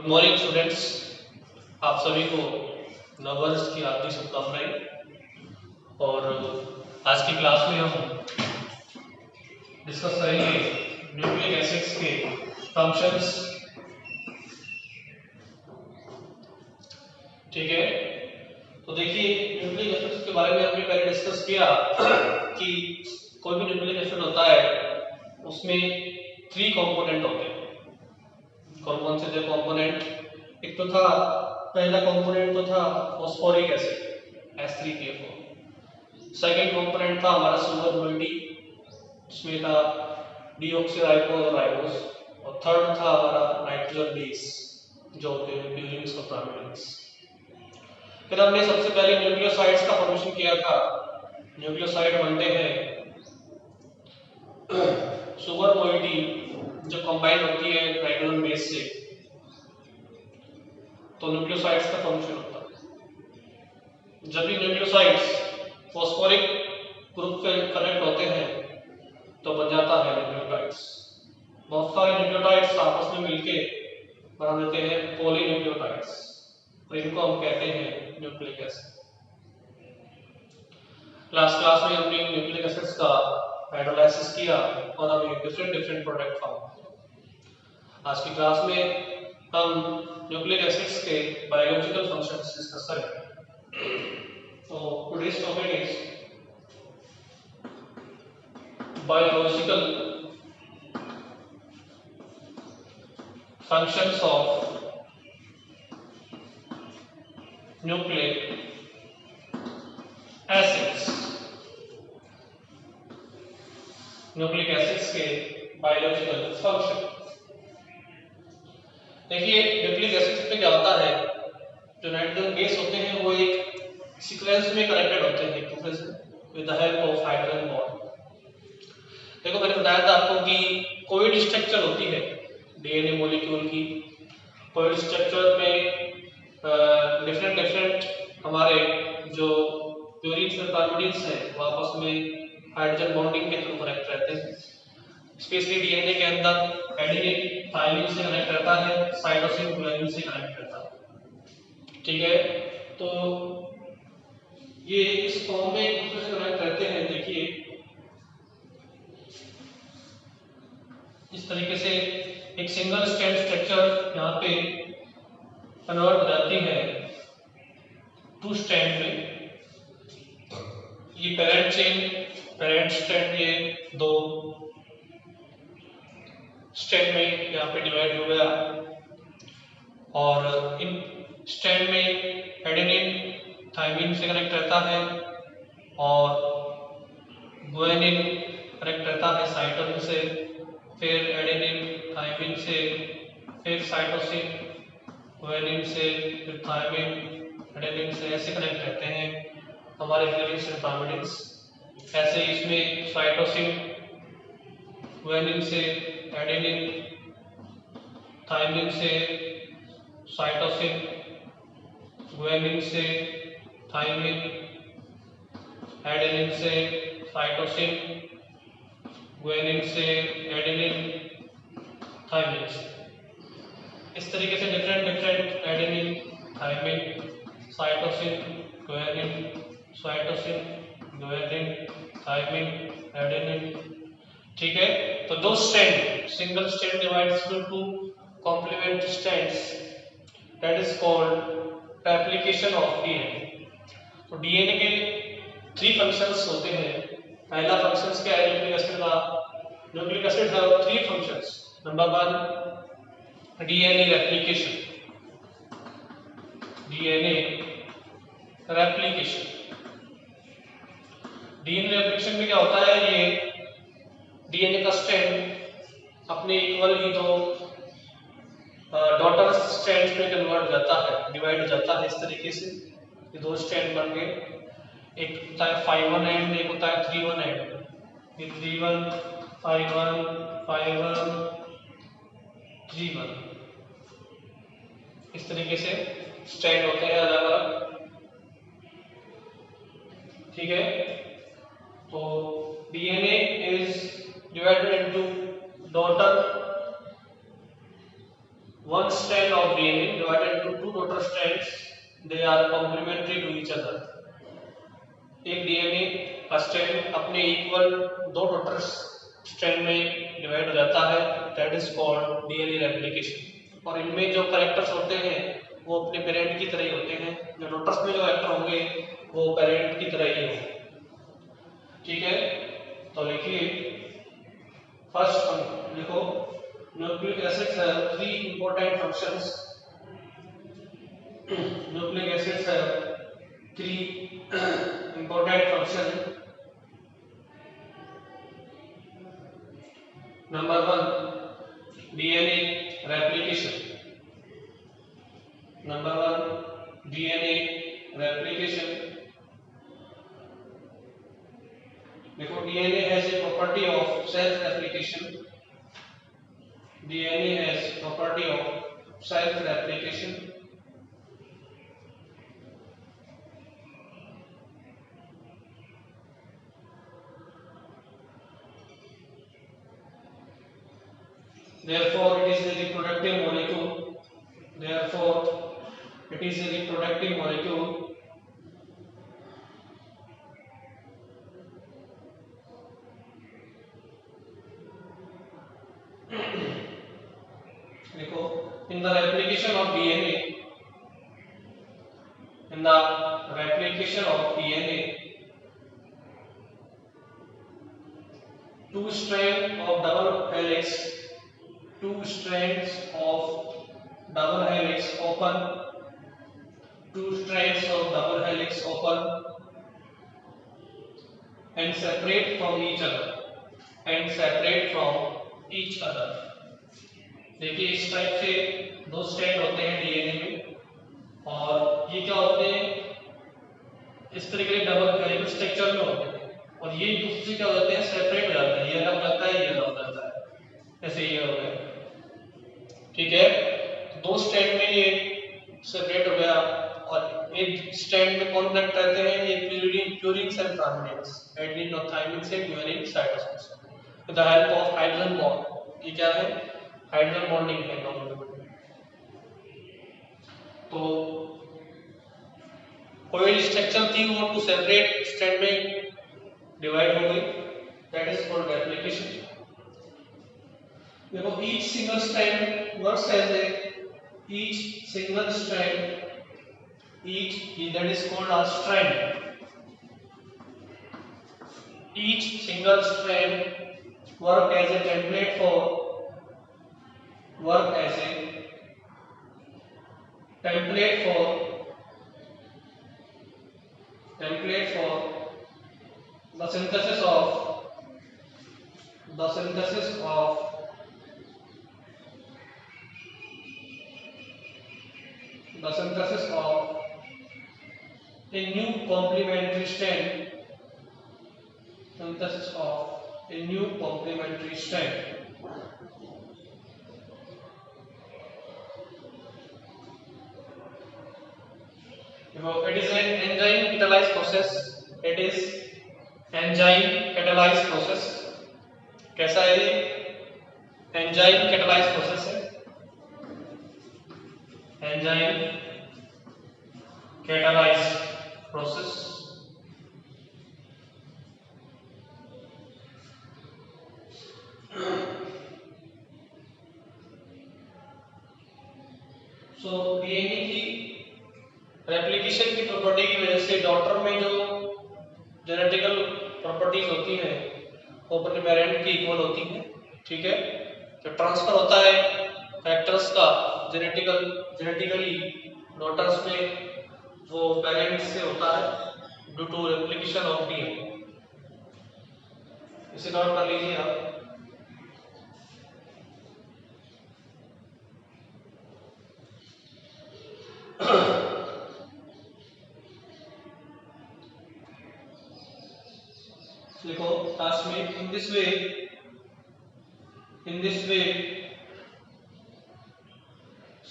Good morning students, आप सभी को नववर्ष की हार्दिक शुभकामनाएं। और आज की क्लास में हम डिस्कस करेंगे न्यूक्लिक एसिड्स के फंक्शंस। ठीक है, तो देखिए न्यूक्लिक एसिड्स के बारे में हमने पहले डिस्कस किया कि कोई भी न्यूक्लिक एसिड होता है उसमें 3 कंपोनेंट होते हैं। कौन कौन से थे कंपोनेंट? एक तो था, पहला कंपोनेंट तो था phosphoric acid H3PO4। Second component था हमारा सुगर मोइटी, उसमें था डीऑक्सीराइबोस, और थर्ड था हमारा नाइट्रोजन बेस जो होते हैं प्यूरिन्स और प्राइमरीन्स। फिर हमने सबसे पहले न्यूक्लियोसाइड्स का फॉर्मेशन किया था। न्यूक्लियोसाइड बनते हैं सुगर मोइटी जो कंबाइन होती है नाइट्रोजन बेस से, तो न्यूक्लियोसाइड्स का फॉर्मेशन होता है। जब भी न्यूक्लियोसाइड्स फॉस्फोरिक ग्रुप से कनेक्ट होते हैं तो बन जाता है न्यूक्लियोटाइड्स। बहुत सारे न्यूक्लियोटाइड्स आपस में मिलके बना देते हैं पॉलीन्यूक्लियोटाइड्स, तो इनको हम कहते हैं न्यूक्लिक एसिड। लास्ट क्लास में हमने न्यूक्लिक एसिड्स का हाइड्रोलाइसिस किया और हमें डिफरेंट प्रोडक्ट फाउंड। आज की क्लास में हम न्यूक्लिक एसिड्स के बायोलॉजिकल फंक्शंस डिस्कस करेंगे। तो today's topic is biological functions of nucleic acids. Nucleic acids के बायोलॉजिकल फंक्शन। देखिए न्यूक्लिक एसिड्स में क्या होता है, जो नाइट्रोजन बेस होते हैं वो एक सीक्वेंस में कनेक्टेड होते हैं एक दूसरे से with the help of hydrogen bond. देखो मैंने बताया था आपको कि कोई भी स्ट्रक्चर होती है डीएनए मॉलिक्यूल की, कोई स्ट्रक्चर में डिफरेंट हमारे जो प्यूरिन्स और कार्बोनिल्स हैं वो आपस में हाइड्रोजन बॉन्डिंग के थ्रू कनेक्ट रहते हैं। स्पेशली डीएनए के अंदर एडेनिन थाइमिन से कनेक्ट रहता है, साइटोसिन गुआनिन से कनेक्ट रहता है। ठीक है, तो ये इस फॉर्म में एक दूसरे से कनेक्ट रहते हैं। देखिए इस तरीके से एक सिंगल स्ट्रैंड स्ट्रक्चर यहाँ पे कन्वर्ट हो जाती है 2 स्ट्रैंड में। ये पेरेंट स्ट्रैंड ये 2 स्ट्रैंड में यहाँ पे डिवाइड हो गया, और इन स्ट्रैंड में एडेनिन थाइमिन से कनेक्ट रहता है और गुआनिन कनेक्ट रहता है साइटोसिन से, फिर एडेनिन थाइमिन से, फिर साइटोसिन गुआनिन से, फिर थाइमिन एडेनिन से, ऐसे कनेक्ट रहते हैं हमारे प्यूरिन्स और पिरिमिडिन्स। ऐसे इसमें साइटोसिन गुआनिन से, एडेनिन थाइमिन से, साइटोसिन गुआनिन से, थाइमिन एडेनिन से, साइटोसिन गुआनिन से, एडेनिन थाइमिन से, इस तरीके से different adenine thymine cytosine guanine thymine adenine. ठीक है, तो 2 strand, single strand divides into 2 complementary strands, that is called replication of DNA। तो डीएनए के 3 फंक्शंस होते हैं। पहला फंक्शंस क्या है न्यूक्लिक एसिड का? Nucleic acid have 3 functions. Number 1 DNA replication. DNA replication में क्या होता है, ये डीएनए का स्ट्रैंड अपने इक्वल ही 2 डॉटर स्ट्रैंड्स में कन्वर्ट हो जाता है, डिवाइड हो जाता है। इस तरीके से ये 2 स्ट्रैंड बन गए, एक होता है 5'1" एंड, एक होता है 3'1" एंड। ये 3'1", 5'1", 5'1", 3'1", इस तरीके से स्ट्रैंड होते हैं अलग अलग। ठीक है, तो DNA is divided into daughter one strand of DNA divided into two daughter strands, they are complementary to each other. एक डीएनए का स्ट्रैंड अपने इक्वल दो डॉटर स्ट्रैंड में डिवाइड हो जाता है, that is called DNA replication. और इनमें जो कैरेक्टर्स होते हैं वो अपने पेरेंट की तरह ही होते हैं, जो डॉटर्स में जो कैरेक्टर होंगे वो पेरेंट की तरह ही होंगे। ठीक है, तो लिखिए फर्स्ट हम लिखो nucleic acids have three important functions. Nucleic acids have three important function. Number one, DNA replication. Number one, DNA replication. देखो DNA has a property of self replication. DNA has property of self replication. Therefore, it is a reproductive molecule. Therefore, it is a reproductive molecule. देखो, in the replication of DNA, in the replication of DNA, two strands of double helix, two strands of double helix open, two strands of double helix open and separate from each other, and separate from each other। देखिए इस type से दो strand होते हैं DNA में, और ये क्या होते हैं, इस तरीके के डबल हेलिक्स स्ट्रक्चर में होते हैं, और ये दूसरे से क्या हो जाते हैं, सेपरेट हो जाते हैं, ये अलग हो जाता है, ये अलग हो जाता है, ऐसे ये हो गया। ठीक है, तो दो स्ट्रैंड में ये सेपरेट हो गया, और एक स्ट्रैंड में कौन कनेक्ट रहते हैं, ये प्यूरिन्स एंड ट्रांजिन्स, एडेनिन और थायमिन से guanine cytosine with the help of hydrogen bond. ये क्या है, हाइड्रोजन बॉन्डिंग है दोनों में। तो कोई स्ट्रक्चर थी वो टू सेपरेट स्ट्रैंड में डिवाइड हो गई, दैट इज कॉल्ड रेप्लिकेशन। देखो each single strand works as a each single strand each that is called as strand, each single strand work as a template for work as a template for the synthesis of a new complementary strand, synthesis of a new complementary strand। It is an enzyme catalyzed process, it is enzyme catalyzed process। कैसा है ये, enzyme catalyse process है, enzyme catalyzed process। So DNA की replication की property की वजह से daughter में जो जेनेटिकल प्रॉपर्टीज होती हैं वो अपने पेरेंट की इक्वल होती हैं। ठीक है, जो ट्रांसफर होता है फैक्टर्स का जेनेटिकली डॉटर्स में वो पेरेंट्स से होता है due to replication of DNA. इसे नोट कर लीजिए आप। देखो लास्ट में in this way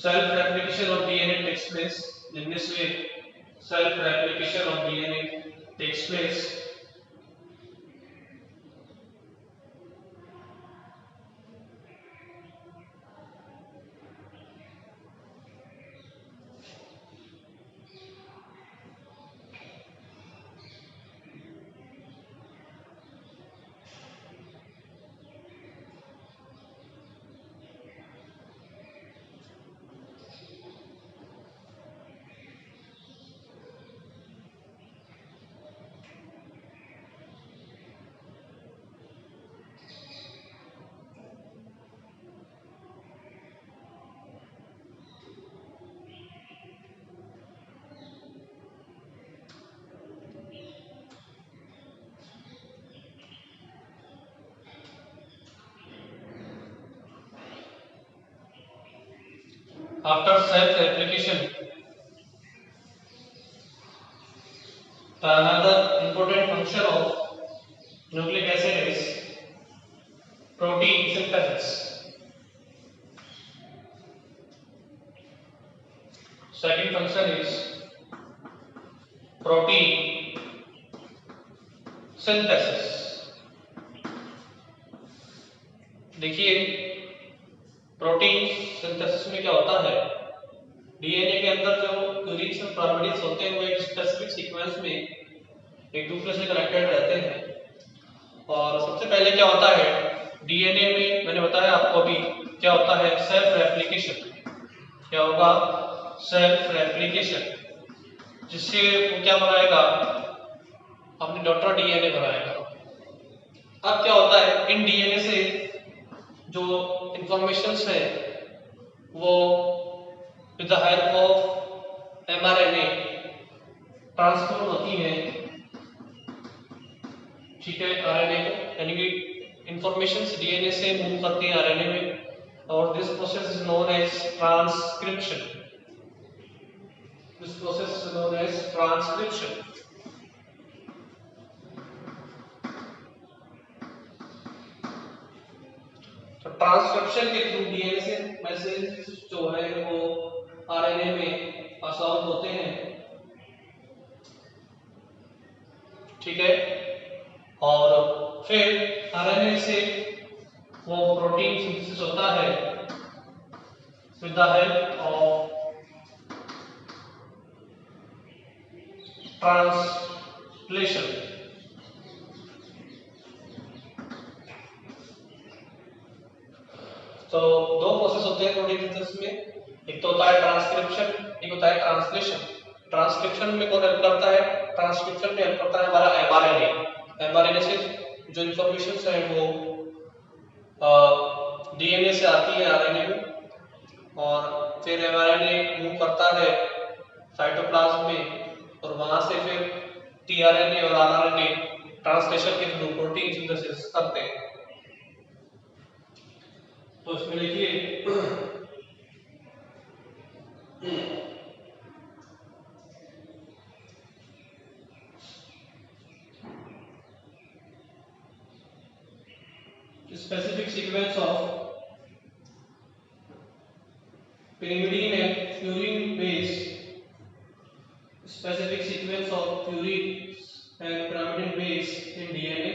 self replication of DNA takes place। In this way self replication of DNA takes place। After self-replication, the another important function of nucleic acid is protein synthesis. Second function is protein synthesis. देखिए protein synthesis में क्या होता है, DNA के अंदर जो unique properties होते हैं वो एक स्पेसिफिक सीक्वेंस में एक दूसरे से कनेक्टेड रहते हैं। और सबसे पहले क्या होता है डीएनए में, मैंने बताया आपको अभी, क्या होता है सेल्फ रेप्लिकेशन। क्या होगा? सेल्फ रेप्लिकेशन, जिससे वो क्या बनाएगा, अपने डॉटर डीएनए बनाएगा। अब क्या होता है इन डीएनए से जो इंफॉर्मेशंस है वो with the help of mRNA transfer होती है, ठीक है, आरएनए को, यानी कि इंफॉर्मेशंस डीएनए से मूव करती है आरएनए में, और this process is known as transcription. This process is known as transcription. तो ट्रांसक्रिप्शन के थ्रू डीएनए से मैसेज जो है वो आरएनए में पास आउट होते हैं, ठीक है, और फिर आरएनए से वो प्रोटीन सिंथेसिस होता है with the help of translation. तो दो प्रोसेस होते हैं प्रोटीन सिंथेसिस में, एक तो होता है ट्रांसक्रिप्शन, एक होता है ट्रांसलेशन। ट्रांसक्रिप्शन में कौन हेल्प करता है? ट्रांसक्रिप्शन में हेल्प करता है हमारा एमआरएनए। एमआरएनए से जो इंफॉर्मेशन है वो डीएनए से आती है आरएनए में, और फिर एमआरएनए मूव करता है साइटोप्लाज्म में, और वहां से फिर टीआरएनए और आरआरएनए ट्रांसलेशन के थ्रू प्रोटीन सिंथेसिस करते हैं। तो इसमें लिखिए specific sequence of pyrimidine and purine base, specific sequence of purine and pyrimidine base in DNA.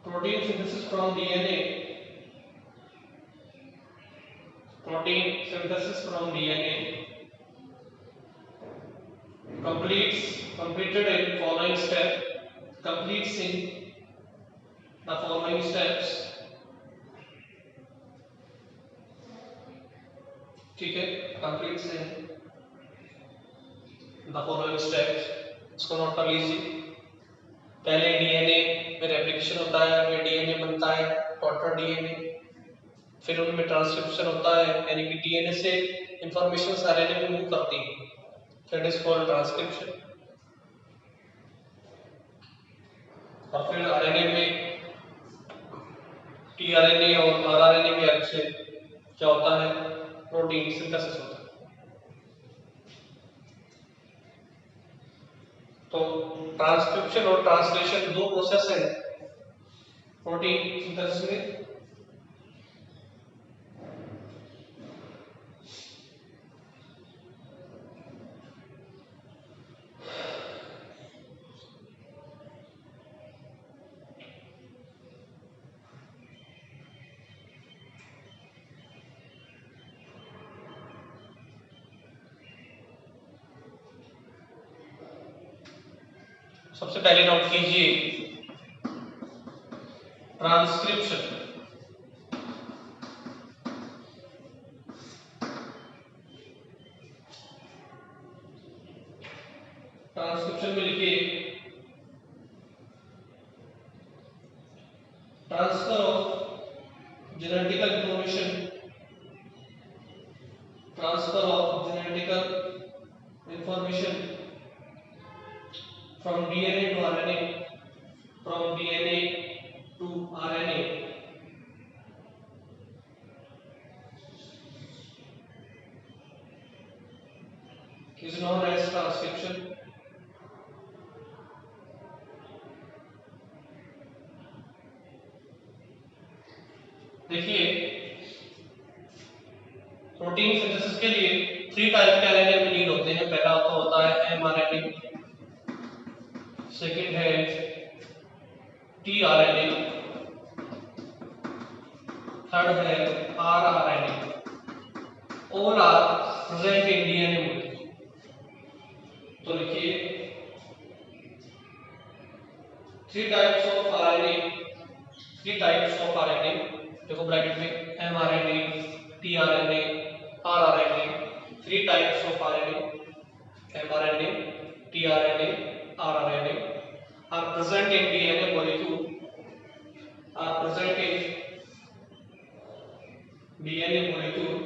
Protein synthesis from DNA. Protein synthesis from DNA completed in following step. Completes in the following steps. ठीक है, completes in the following steps. इसको note कर लीजिए। पहले DNA में replication होता है, फिर डीएनए बनता है डॉटर डीएनए, फिर उनमें ट्रांसक्रिप्शन होता है, यानी कि डीएनए से इंफॉर्मेशन आरएनए में मूव करती है, दैट इज कॉल्ड ट्रांसक्रिप्शन। और फिर आरएनए में टीआरएनए और आरआरएनए की हेल्प से क्या होता है प्रोटीन सिंथेसिस होता है। तो ट्रांसक्रिप्शन और ट्रांसलेशन दो प्रोसेस है प्रोटीन सिंथेसिस में। सबसे पहले नोट कीजिए ट्रांसक्रिप्शन। ट्रांसक्रिप्शन में लिखिए transfer of genetical information transfer of genetical information from DNA to RNA, from DNA to RNA is known as transcription. देखिए प्रोटीन सिंथेसिस के लिए 3 टाइप के आरएनए में नीड होते हैं। पहला तो होता है एमआरएनए, सेकंड है टीआरएनए, थर्ड है rRNA. All are present in DNA molecule. तो लिखिए 3 types of RNA, 3 types of RNA, देखो ब्रैकेट में mRNA, tRNA, rRNA. 3 types of RNA, mRNA, tRNA, rRNA are present in DNA molecule, are present in DNA molecule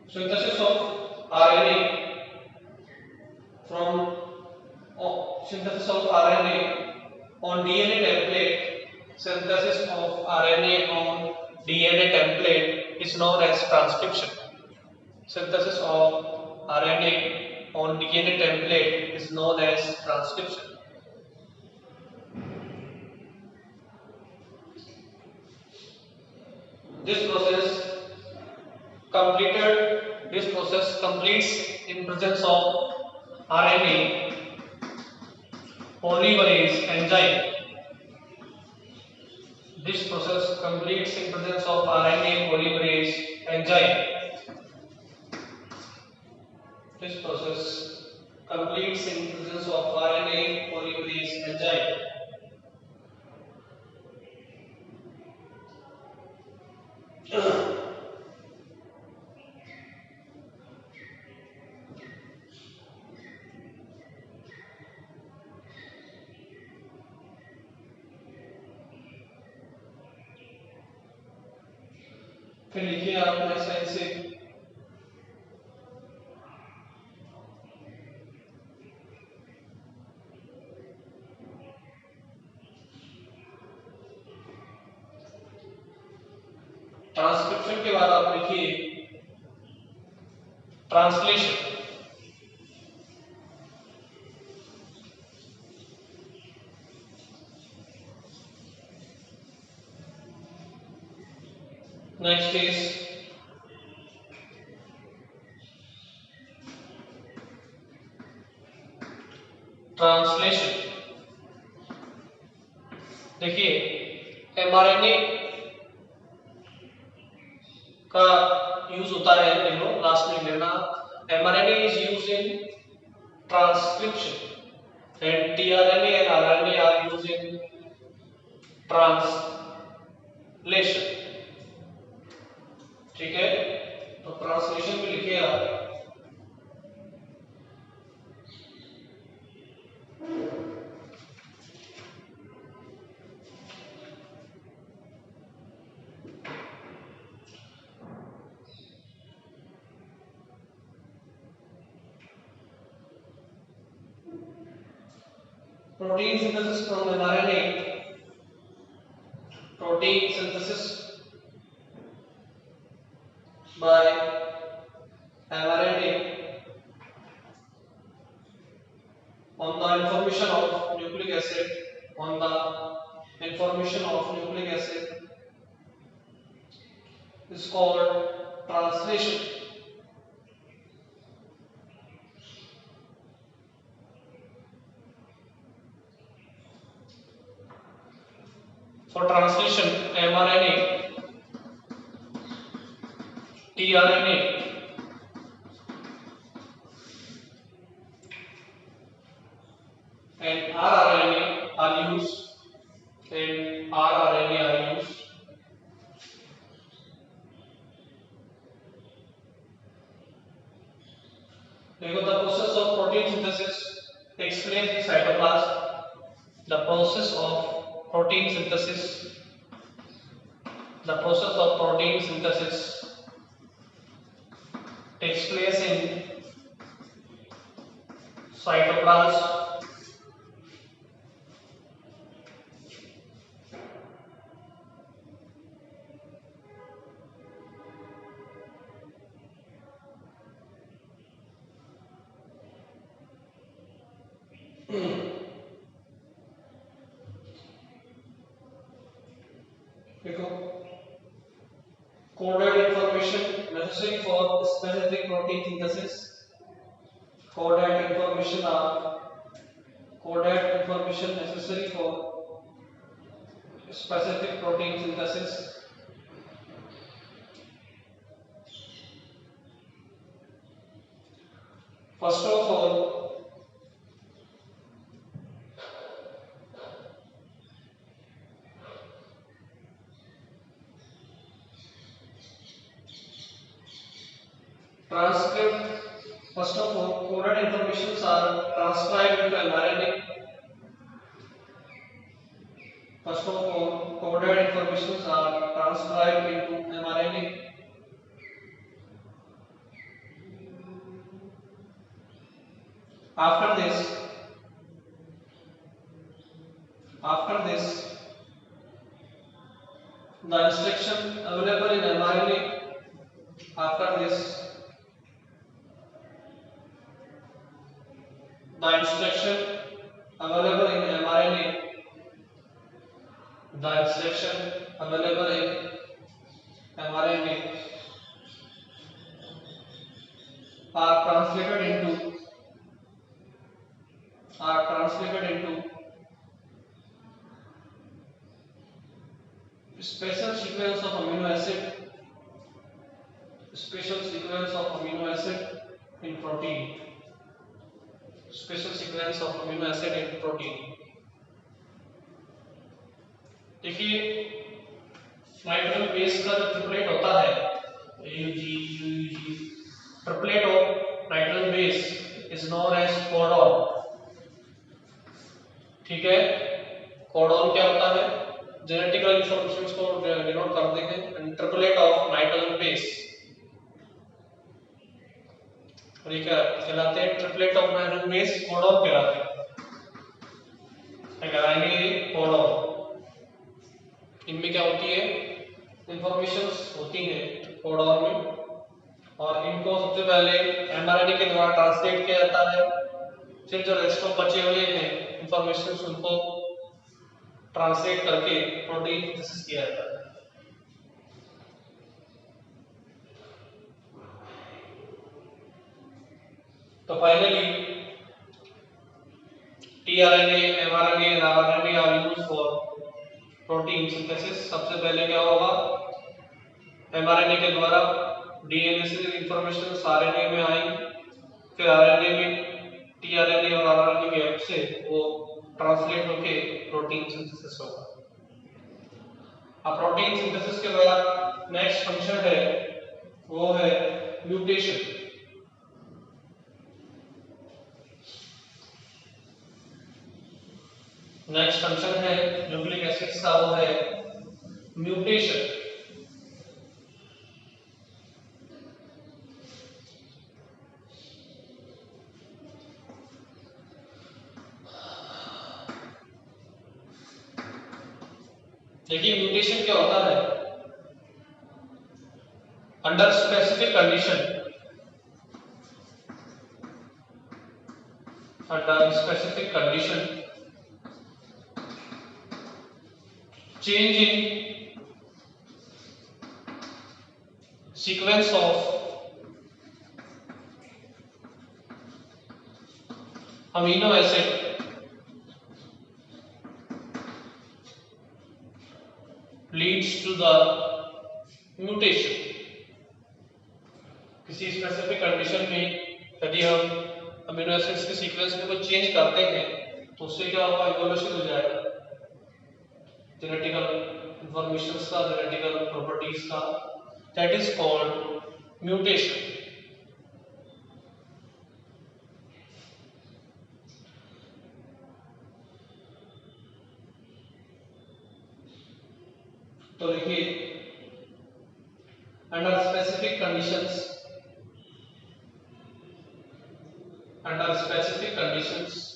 synthesis of RNA from synthesis of RNA on DNA template. Synthesis of RNA on DNA template is known as transcription. Synthesis of RNA on DNA template is known as transcription. This process completes in presence of RNA polymerase enzyme. This process completes in presence of RNA polymerase enzyme. This process completes in presence of RNA polymerase enzyme. फिर लिखिए आप अपने side से transcription के बाद आप लिखिए translation. Next is translation. देखिए एमआरएनए का यूज होता है, देखो लास्ट में लेना, mRNA is used in transcription and tRNA and RNA are used in translation. ठीक है, तो ट्रांसलेशन में लिखिए आप protein synthesis from mRNA, protein synthesis by mRNA on the information of nucleic acid, on the information of nucleic acid is called translation. For translation, mRNA, tRNA and rRNA are used, and rRNA are used. देखो the process of protein synthesis takes place in cytoplasm. The process of protein synthesis, the process of protein synthesis takes place in cytoplasm. देखो coded information necessary for specific protein synthesis. Coded information necessary for specific protein synthesis. First of all, coded informations are transcribed into mRNA. First of all, coded informations are transcribed into mRNA. After this, the instruction available in mRNA. After this, the instruction available in mRNA. The instruction available in mRNA are translated into special sequence of amino acid in protein. Special sequence of amino acid in protein. देखिए nitrogen base का जो triplet होता है AUG triplet of nitrogen base is known as codon. ठीक है, codon क्या होता है? जेनेटिकल इंफॉर्मेशंस को डिनोट करते हैं. ट्रिपलेट ऑफ नाइट्रोजन बेस और ये क्या कहलाते हैं? Triplet of nitrogen base codon कहलाते हैं. कहलाएंगे ये कोडॉन. इनमें क्या होती है? इंफॉर्मेशंस होती हैं कोडॉन में और इनको सबसे पहले एमआरएनए के द्वारा ट्रांसलेट किया जाता है. फिर जो रेस्ट ऑफ बचे हुए हैं इंफॉर्मेशंस उनको ट्रांसलेट करके प्रोटीन सिंथेसिस किया जाता है. तो फाइनली टीआरएनए, एमआरएनए और RNA are used for protein synthesis. सबसे पहले क्या होगा? एमआरएनए के द्वारा डीएनए से इंफॉर्मेशन आरएनए में आई, फिर आरएनए में टीआरएनए और आरआरएनए की हेल्प से वो ट्रांसलेट होके प्रोटीन सिंथेसिस होगा. अब प्रोटीन सिंथेसिस के बाद नेक्स्ट फंक्शन है वो है म्यूटेशन. नेक्स्ट फंक्शन है न्यूक्लिक एसिड्स का वो है म्यूटेशन. देखिए म्यूटेशन क्या होता है? Under specific condition, change in sequence of amino acid leads to the mutation. किसी स्पेसिफिक कंडीशन में यदि हम अमीनो एसिड्स के सीक्वेंस में कोई चेंज करते हैं तो उससे क्या होगा? इवोल्यूशन हो जाएगा जेनेटिकल इंफॉर्मेशंस का, जेनेटिकल प्रॉपर्टीज का. That is called mutation. तो लिखिए under specific conditions, under specific conditions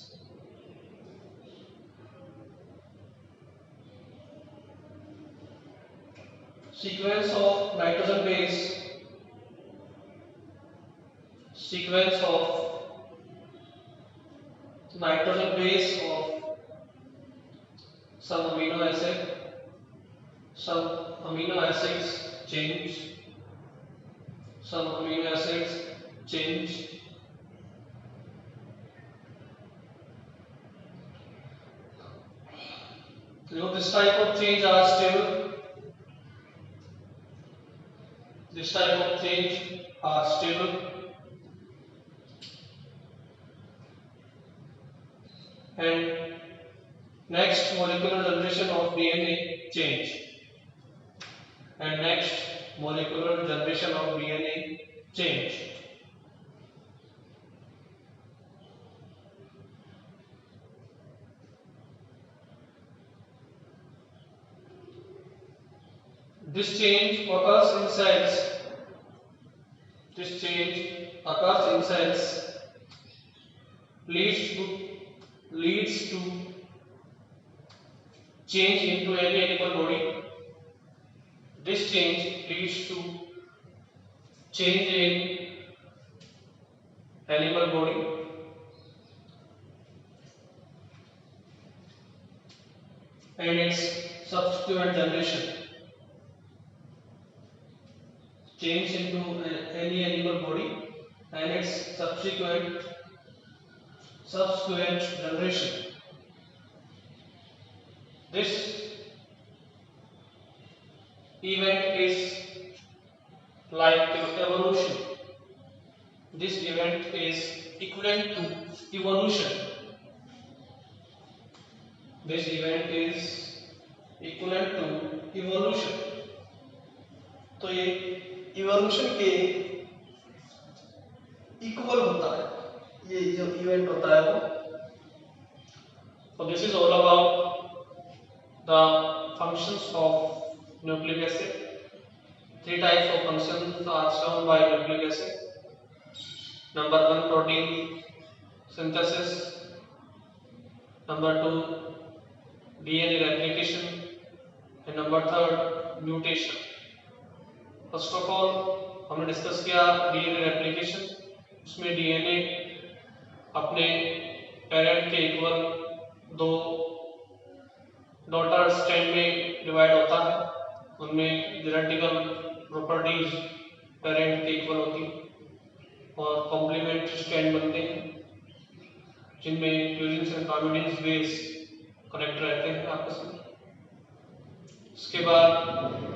sequence of nitrogen base, sequence of nitrogen base of some amino acid, some amino acids change, some amino acids change, this type of change are stable, this type of change are stable, and next molecular generation of DNA change, and next molecular generation of DNA change. This change occurs in cells. This change occurs in cells, leads to change into any animal body. This change leads to change in animal body. And its subsequent generation. Change into any animal body and its subsequent generation. This event is like evolution. This event is equivalent to evolution. This event is equivalent to evolution. तो ये evolution के equal होता है, ये जो event होता है वो. So this is all about the functions of nucleic acid. Three types of functions are shown by nucleic acid. Number 1, protein synthesis. Number 2, DNA replication. And number 3, mutation. First of all हमने discuss किया DNA replication. उसमें DNA अपने parent के equal दो daughter strand में divide होता है. उनमें जेनेटिकल प्रॉपर्टीज पेरेंट के इक्वल होती हैं और कॉम्प्लीमेंट्री स्ट्रैंड बनते हैं जिनमें fusions and combinations base connect रहते हैं आपस में. इसके बाद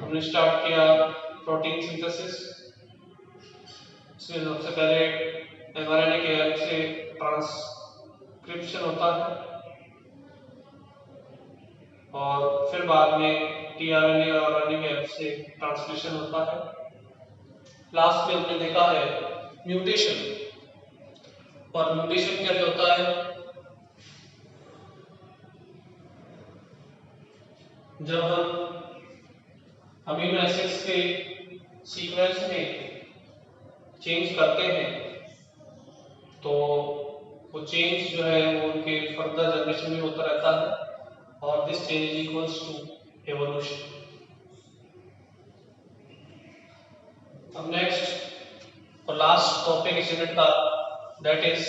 हमने स्टार्ट किया प्रोटीन सिंथेसिस. इसमें सबसे पहले एमआरएनए के हेल्प से ट्रांसक्रिप्शन होता है और फिर बाद में टीआरएनए और आरएनए के हेल्प से ट्रांसलेशन होता है. लास्ट में हमने देखा है म्यूटेशन. और म्यूटेशन क्या होता है? जब हम अमीनो एसिड्स के सीक्वेंस में चेंज करते हैं तो वो चेंज जो है वो उनके फर्दर जनरेशन में होता रहता है और this change is equals to evolution. अब नेक्स्ट और लास्ट टॉपिक इस यूनिट का that is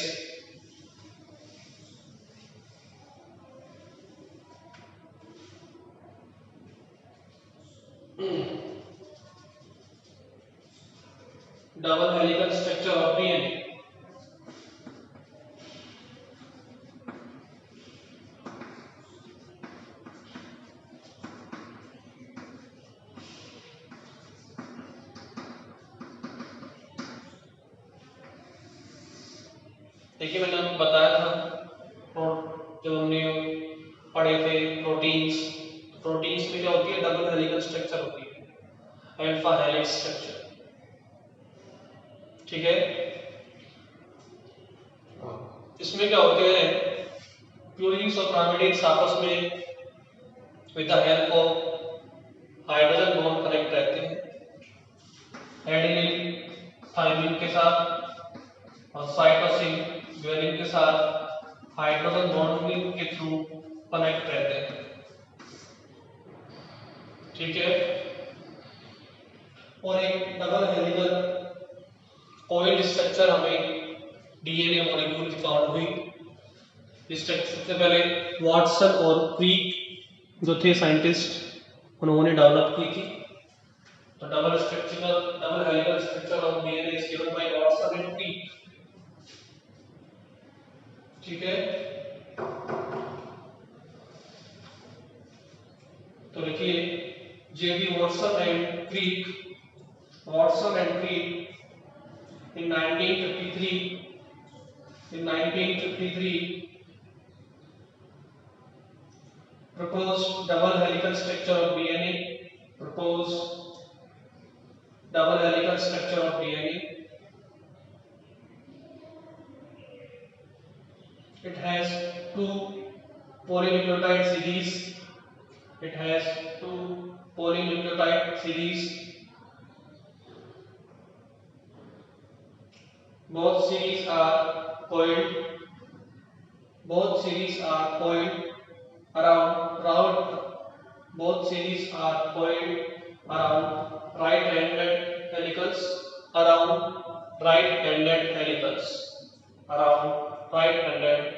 double helical structure of DNA. देखिए मैंने आपको बताया था जब हमने पढ़े थे प्रोटीन्स. प्रोटीन्स में क्या होती है? डबल हेलिकल स्ट्रक्चर होती है, अल्फा हेलिक्स स्ट्रक्चर. ठीक है. इसमें क्या होते हैं? प्यूरिन्स और पाइरिमिडिन्स आपस में with the help of hydrogen bond connect रहते हैं एडेनिन थाइमिन के साथ और साइटोसिन ग्वानिन के साथ हाइड्रोजन बॉन्डिंग के थ्रू कनेक्ट रहते हैं। ठीक है। और एक डबल हेलिकल कॉइल्ड स्ट्रक्चर हमें डीएनए मॉलिक्यूल की फाउंड हुई। सबसे पहले वाटसन और क्रीक जो थे साइंटिस्ट उन्होंने डेवलप की थी। तो double helical structure of DNA is given by Watson and Crick. ठीक है। तो लिखिए JB Watson and Crick in 1953 proposed double helical structure of DNA. It has two polynucleotide series. Both series are coiled around right-handed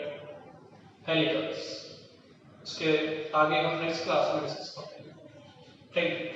helicals. इसके आगे हम next class में discuss करेंगे। Thank you.